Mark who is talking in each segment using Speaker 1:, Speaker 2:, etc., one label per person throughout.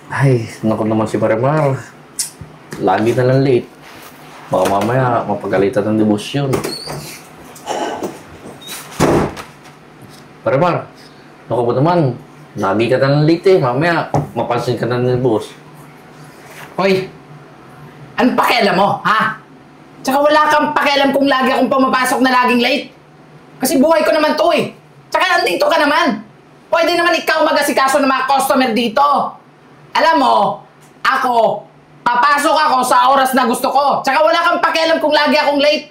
Speaker 1: Ay, naku naman si Marimar. Lagi na lang late. Baka mamaya mapagalitan ng debosyon. Marimar, naku po naman. Lagi ka na lang late eh. Mamaya mapansin ka na ng boss.
Speaker 2: Hoy! Anong pakialam mo, ha? Tsaka wala kang pakialam kung lagi akong pumapasok na laging late. Kasi buhay ko naman to eh. Tsaka nandito ka naman. Pwede naman ikaw mag-asikaso ng mga customer dito. Alam mo, ako, papasok ako sa oras na gusto ko. Tsaka wala kang pakialam kung lagi akong late.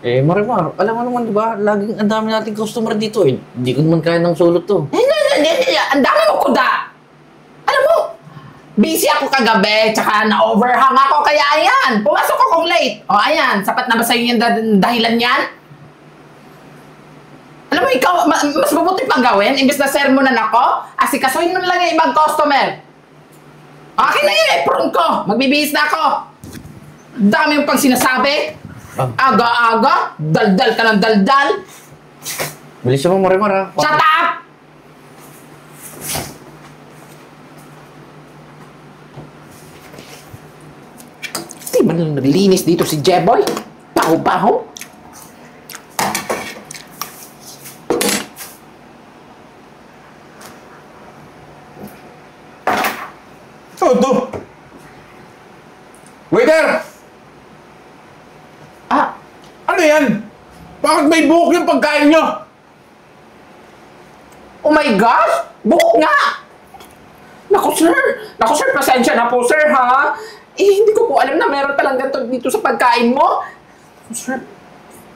Speaker 1: Eh, Marimar, alam mo naman, di ba? Laging ang dami nating customer dito eh. Hindi ko naman kaya ng sulot to.
Speaker 2: Hindi. Ang dami mo kuda. Alam mo, busy ako kagabi, tsaka na-overhang ako, kaya ayan, pumasok akong late. O ayan, sapat na ba sa'yo yung dahilan yan? Alam mo, ikaw, mas mabuti pang gawin, imbes na sermonan ako, asikasuhin mo na lang yung ibang customer. Akin na yung apron ko, magbibihis na ako. Dami yung pang sinasabi. Aga-aga, daldal ka ng daldal.
Speaker 1: Bilis mo, Marimar ha.
Speaker 2: Shut up! Di ba nang naglinis dito si Jeboy? Baho-baho?
Speaker 3: Ito! Waiter! Ano yan? Bakit may buhok yung pagkain nyo?
Speaker 2: Oh my gosh! Buhok nga! Naku sir, pasensya na po sir ha. Eh, hindi ko po alam na meron palang ganito dito sa pagkain mo. Sir,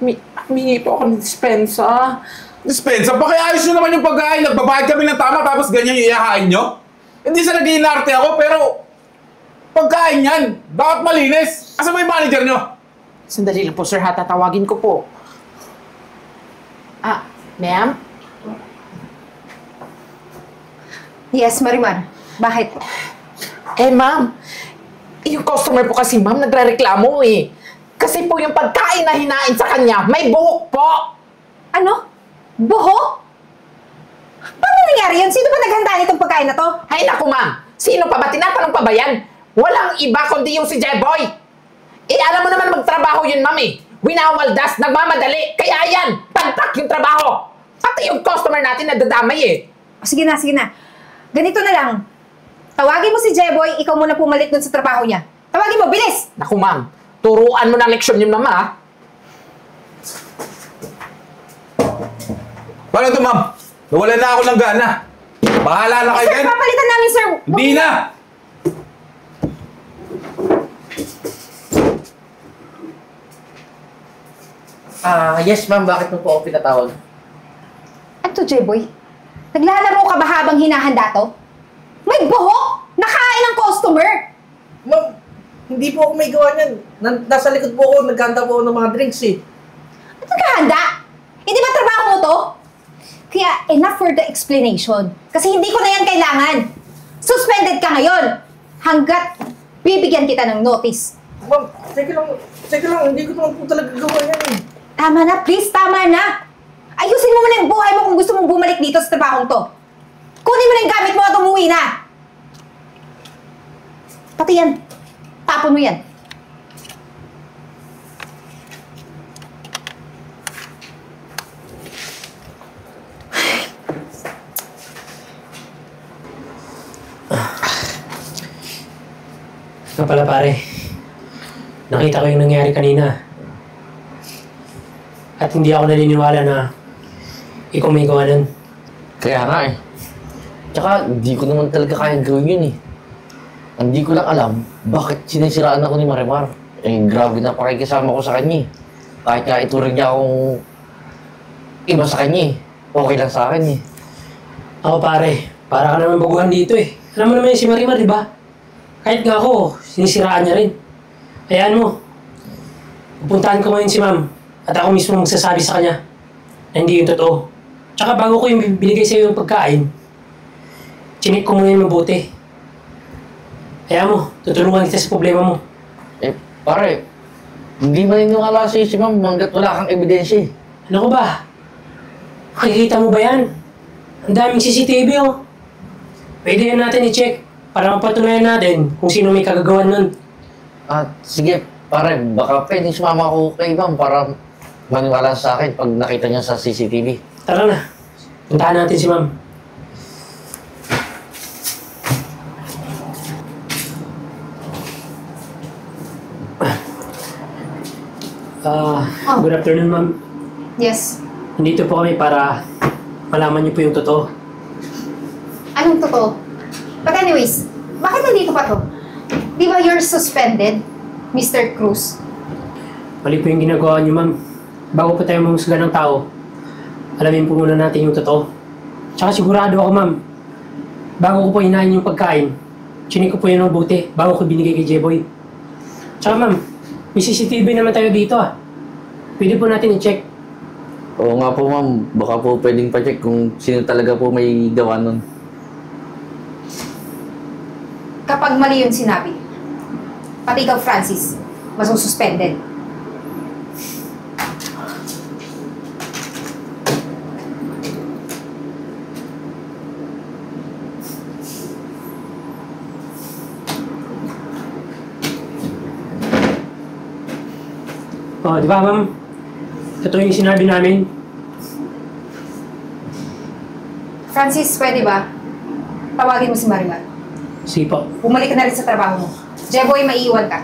Speaker 2: humingi po ako ng dispensa.
Speaker 3: Dispensa? Pakiayos nyo naman yung pagkain. Nagbabayad kami ng tama tapos ganyan yung iyahain nyo? Hindi sa nag-iinarte ako pero pagkain yan. Dapat malinis. Asa ba yung manager nyo?
Speaker 2: Sandali lang po sir ha, tatawagin ko po. Ma'am?
Speaker 4: Yes, Marimar. Bakit?
Speaker 2: Eh ma'am, yung customer po kasi ma'am nagre-reklamo eh. Kasi po yung pagkain na hinain sa kanya, may buhok po.
Speaker 4: Ano? Buhok? Paano nangyari yun? Sino ba naghanda nitong pagkain na to?
Speaker 2: Ay naku ma'am, sino pa ba? Tinatanong pa ba yan? Walang iba kundi yung si Jeboy. Eh alam mo naman magtrabaho yun ma'am eh. Winawaldas, nagmamadali. Kaya yan, pagtak yung trabaho. Pati yung customer natin nadadamay eh.
Speaker 4: Sige na. Ganito na lang. Tawagin mo si Jeboy, ikaw muna pumalit dun sa trabaho niya. Tawagin mo, bilis!
Speaker 2: Naku ma'am, turuan mo ng leksyon yung mama ha.
Speaker 3: Paano ito, ma'am? Nawalan na ako ng gana. Bahala na kayo
Speaker 4: Sir,
Speaker 3: dyan.
Speaker 4: papalitan namin, sir.
Speaker 3: Hindi na!
Speaker 1: Yes ma'am, bakit mo po ako pinatawag?
Speaker 4: Ano to, Jeboy? Naglalaro ka ba habang hinahanda to? May buhok! Nakain ng customer!
Speaker 1: Ma'am, hindi po ako may gawa niyan. Nasa likod po ako, naghanda po ako ng mga drinks eh.
Speaker 4: Ano nagkahanda? Hindi ba trabaho mo to? Kaya enough for the explanation. Kasi hindi ko na yan kailangan. Suspended ka ngayon. Hanggat bibigyan kita ng notice.
Speaker 1: Ma'am, teka lang, hindi ko naman po talaga gawa yan eh.
Speaker 4: Tama na, please, tama na. Ayusin mo muna yung buhay mo kung gusto mong bumalik dito sa trabahong to. Kunin mo na yung gamit mo at umuwi na. Pati yan. Tapon mo yan.
Speaker 5: Nga pala pare, nakita ko yung nangyari kanina. At hindi ako naniniwala na ikaw may gawa nun.
Speaker 1: Kaya nga eh. Tsaka, hindi ko naman talaga kayang gawin yun eh. Hindi ko lang alam bakit sinisiraan ako ni Marimar. Eh, grabe na pakikisama ko sa kanya eh. Kahit nga ituring niya akong iba sa kanya eh. Okay lang sa akin eh.
Speaker 5: Ako pare, para ka naman baguhan dito eh. Alam mo naman yung si Marimar, di ba? Kahit nga ako, sinisiraan niya rin. Hayaan mo. Pupuntahan ko ngayon si ma'am. At ako mismo magsasabi sa kanya na hindi yung totoo. Tsaka bago ko yung binigay sa'yo yung pagkain, chinik ko muna yung mabuti. Hayaan mo, tutulungan kita sa problema mo.
Speaker 1: Eh, pare, hindi maniniwala sa'yo si ma'am hanggat wala kang ebidensya eh.
Speaker 5: Ano ko ba? Makikita mo ba yan? Ang daming CCTV oh. Pwede yan natin i-check Para mapatunayan natin kung sino may kagagawan nun.
Speaker 1: Sige, pare, baka pwedeng sumama ko kay ma'am para maniwala sa akin pag nakita niya sa CCTV.
Speaker 5: Tara na. Puntahan natin si ma'am. Good afternoon, ma'am.
Speaker 4: Yes.
Speaker 5: Nandito po kami para malaman niyo po yung totoo.
Speaker 4: Anong totoo? But anyways, bakit nandito pa to? Di ba you're suspended, Mr. Cruz?
Speaker 5: Mali po yung ginagawa niyo, ma'am. Bago po tayo mamusga ng tao, alamin po muna natin yung totoo. Tsaka sigurado ako, ma'am. Bago ko po hinahin yung pagkain, chinik ko po yun ng buti bago ko binigay kay J-Boy. Tsaka, ma'am, may CCTV naman tayo dito, ah. Pwede po natin i-check.
Speaker 1: Oo nga po, ma'am. Baka po pwedeng pa-check kung sino talaga po may gawa nun.
Speaker 4: Kapag mali yung sinabi, pati ikaw, Francis, masususpended.
Speaker 5: Oh, di ba, ma'am? Totoo yung sinabi namin.
Speaker 4: Francis, pwede ba? Tawagin mo si Marimar.
Speaker 5: Sige po.
Speaker 4: Bumalik ka na rin sa trabaho mo. Jeboy, maiiwan ka.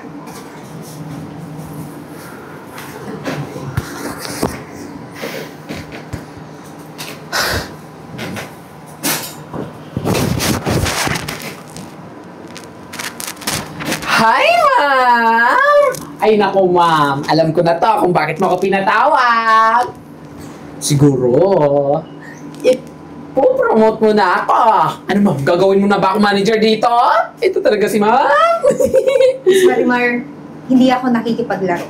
Speaker 2: Hi, ma'am! Ay, naku, ma'am. Alam ko na to kung bakit mo ako pinatawag. Siguro, ipopromote mo na ako. Ano, ma'am? Gagawin mo na ba ako manager dito? Ito talaga si ma'am.
Speaker 4: Miss Marimar, hindi ako nakikipaglaro.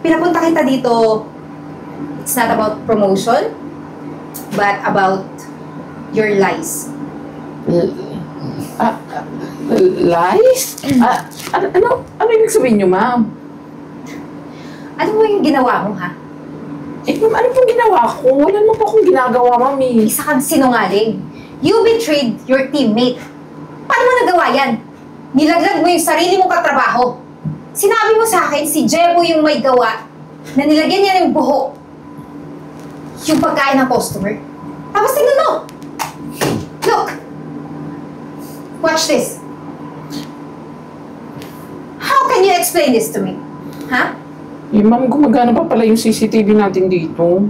Speaker 4: Pinapunta kita dito, it's not about promotion, but about your lies.
Speaker 2: Lies? Ano ibig sabihin niyo, ma'am?
Speaker 4: Ano mo yung ginawa mo, ha?
Speaker 2: Ma'am, ano pong ginawa ko? Wala naman po akong ginagawa, ma'am, eh.
Speaker 4: Isa kang sinungaling. You betrayed your teammate. Paano mo nagawa yan? Nilaglag mo yung sarili mong katrabaho. Sinabi mo sa akin, si Jebo yung may gawa na nilagyan niya ng buhok yung pagkain ng customer. Tapos tingnan mo! Look! Watch this. How can you explain this to me? Ha?
Speaker 2: Ma'am, gumagana pa pala yung CCTV natin dito.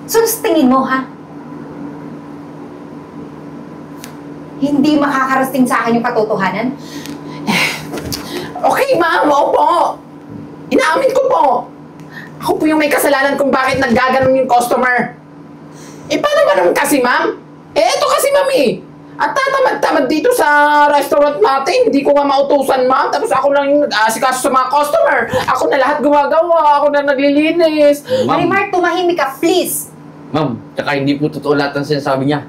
Speaker 4: So, sa tingin mo, ha? Hindi makakarating sa akin yung katotohanan?
Speaker 2: Okay, ma'am. Opo. Inaamin ko po. Ako po yung may kasalanan kung bakit naggaganon yung customer. Paano ba naman kasi, ma'am? Eto kasi, ma'am, eh. At tatamad-tamad dito sa restaurant natin. Hindi ko nga mautusan, ma'am. Tapos ako lang yung nag-aasikaso sa mga customer. Ako na lahat gumagawa. Ako na naglilinis.
Speaker 4: Marimar, tumahimik ka, please!
Speaker 1: Ma'am, tsaka hindi po totoo lahat ng sinasabi niya.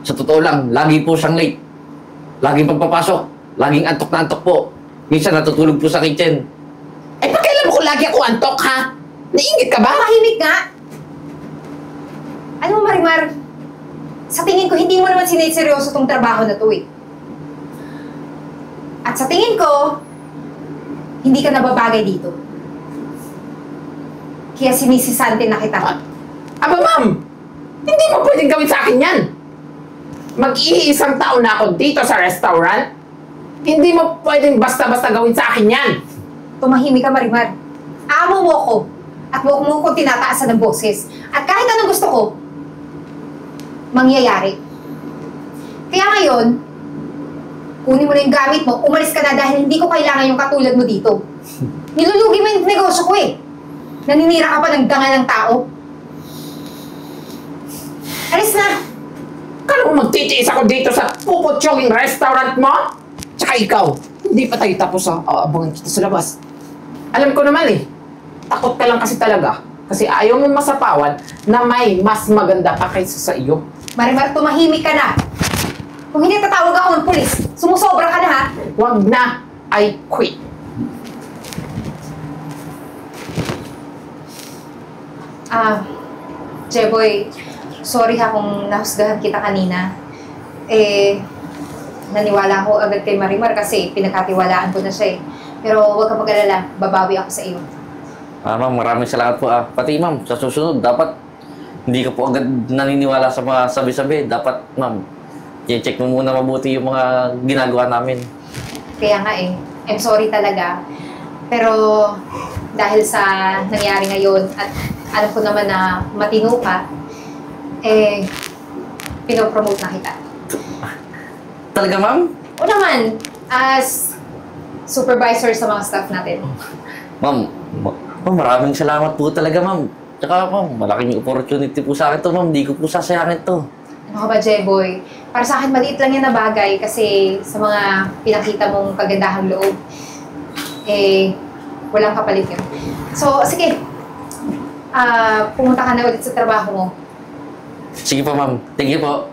Speaker 1: Sa totoo lang, lagi po siyang late. Laging pagpapasok. Laging antok na antok po. Minsan natutulog po sa kitchen.
Speaker 2: Pakialam mo kung lagi ako antok, ha? Naingit ka ba?
Speaker 4: Tumahimik nga! Ano mo, Marimar? Sa tingin ko, hindi mo naman sineseryoso tong trabaho na to, eh. At sa tingin ko, hindi ka nababagay dito. Kaya sinisisante na kita.
Speaker 2: Aba, ma'am! Hindi mo pwedeng gawin sa akin yan! Mag-iisang taon na ako dito sa restaurant. Hindi mo pwedeng basta-basta gawin sa akin yan!
Speaker 4: Tumahimik ka, Marimar. Amo mo ko. At huwag mo kong tinataasan ng boses. At kahit anong gusto ko, mangyayari. Kaya ngayon, kunin mo na yung gamit mo, umalis ka na dahil hindi ko kailangan yung katulad mo dito. Nilulugi mo yung negosyo ko, eh. Naninira ka pa ng dangal ng tao. Alis na!
Speaker 2: Kala mo magtitiis ako dito sa puputyong restaurant mo? Tsaka ikaw, hindi pa tayo tapos sa abangan kita sa labas. Alam ko naman eh, takot ka lang kasi talaga. Kasi ayaw mo masapawan na may mas maganda pa kaysa sa iyo.
Speaker 4: Marimar, tumahimik ka na. Kung hindi tatawag ako ng pulis, sumusobra ka na, ha?
Speaker 2: Wag na, I quit.
Speaker 4: Jeboy, sorry ha kung nahusgahan kita kanina. naniwala ako agad kay Marimar kasi pinagkatiwalaan ko na siya eh. Pero huwag kang mag-alala, babawi ako sa iyo.
Speaker 1: Ma'am, maraming salamat po. Pati ma'am, sa susunod, dapat hindi ka po agad naniniwala sa mga sabi-sabi. Dapat, ma'am, i-check mo muna mabuti yung mga ginagawa namin.
Speaker 4: Kaya nga eh, I'm sorry talaga. Pero dahil sa nangyari ngayon at alam ko naman na matino ka, pinopromote na kita.
Speaker 1: Talaga, ma'am?
Speaker 4: O naman, as supervisor sa mga staff natin.
Speaker 1: Ma'am, maraming salamat po talaga, ma'am. Tsaka, ma'am, malaking opportunity po sa akin to, ma'am. Hindi ko po sasayangin to.
Speaker 4: Ano ka ba, Jeboy? Para sa akin, maliit lang yan na bagay kasi sa mga pinakita mong kagandahang loob, walang kapalit yun. So, sige. Pumunta ka na ulit sa trabaho mo.
Speaker 1: Sige po, ma'am. Thank you po.